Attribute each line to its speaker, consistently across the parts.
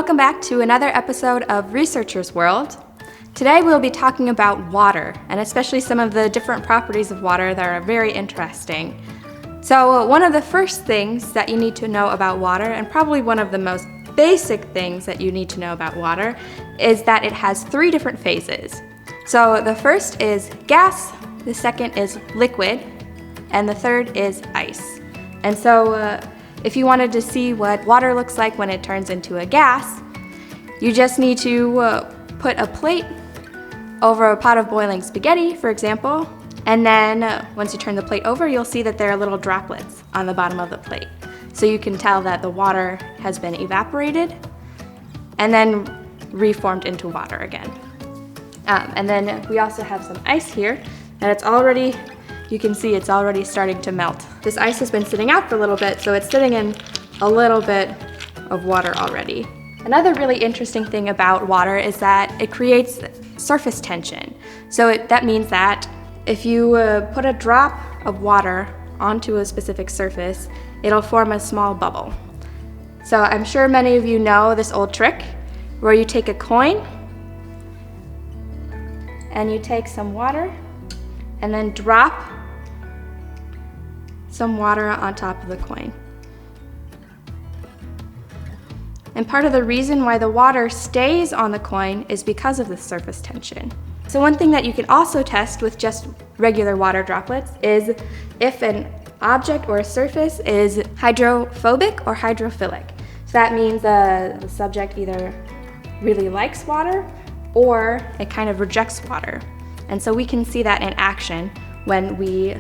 Speaker 1: welcome back to another episode of Researcher's World. Today we'll be talking about water, and especially some of the different properties of water that are very interesting. So one of the first things that you need to know about water, and probably one of the most basic things that you need to know about water, is that it has three different phases. So the first is gas, the second is liquid, and the third is ice. And so if you wanted to see what water looks like when it turns into a gas, you just need to put a plate over a pot of boiling spaghetti, for example, and then once you turn the plate over, you'll see that there are little droplets on the bottom of the plate. So you can tell that the water has been evaporated and then reformed into water again. And then we also have some ice here, and you can see it's already starting to melt. This ice has been sitting out for a little bit, so it's sitting in a little bit of water already. Another really interesting thing about water is that it creates surface tension. So that means that if you put a drop of water onto a specific surface, it'll form a small bubble. So I'm sure many of you know this old trick where you take a coin and you take some water and then drop some water on top of the coin. And part of the reason why the water stays on the coin is because of the surface tension. So one thing that you can also test with just regular water droplets is if an object or a surface is hydrophobic or hydrophilic. So that means the subject either really likes water or it kind of rejects water. And so we can see that in action when we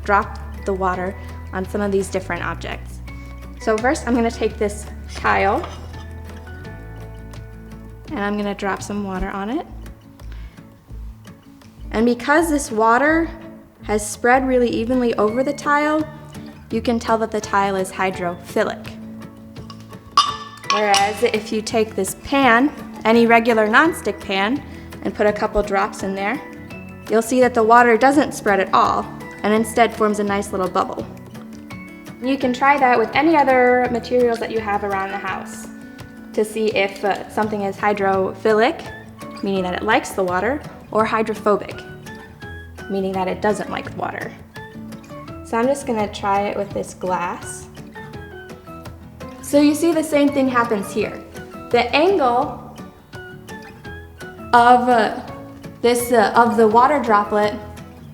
Speaker 1: drop the water on some of these different objects. So first I'm going to take this tile and I'm going to drop some water on it. And because this water has spread really evenly over the tile, you can tell that the tile is hydrophilic. Whereas if you take this pan, any regular nonstick pan, and put a couple drops in there, you'll see that the water doesn't spread at all and instead forms a nice little bubble. You can try that with any other materials that you have around the house to see if something is hydrophilic, meaning that it likes the water, or hydrophobic, meaning that it doesn't like water. So I'm just going to try it with this glass. So you see the same thing happens here. The angle of the water droplet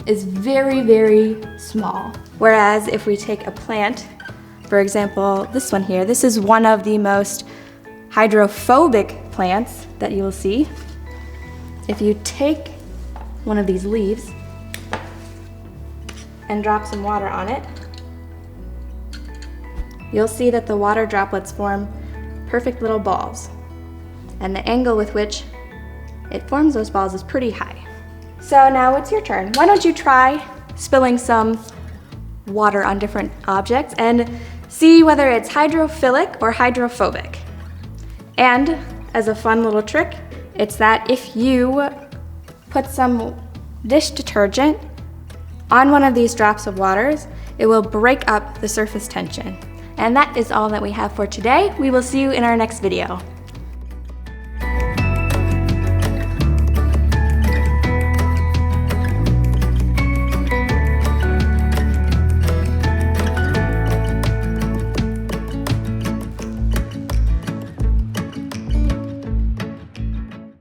Speaker 1: is very, very small. Whereas if we take a plant, for example, this one here, this is one of the most hydrophobic plants that you will see. If you take one of these leaves and drop some water on it, you'll see that the water droplets form perfect little balls. And the angle with which it forms those balls is pretty high. So now it's your turn. Why don't you try spilling some water on different objects and see whether it's hydrophilic or hydrophobic. And as a fun little trick, it's that if you put some dish detergent on one of these drops of waters, it will break up the surface tension. And that is all that we have for today. We will see you in our next video.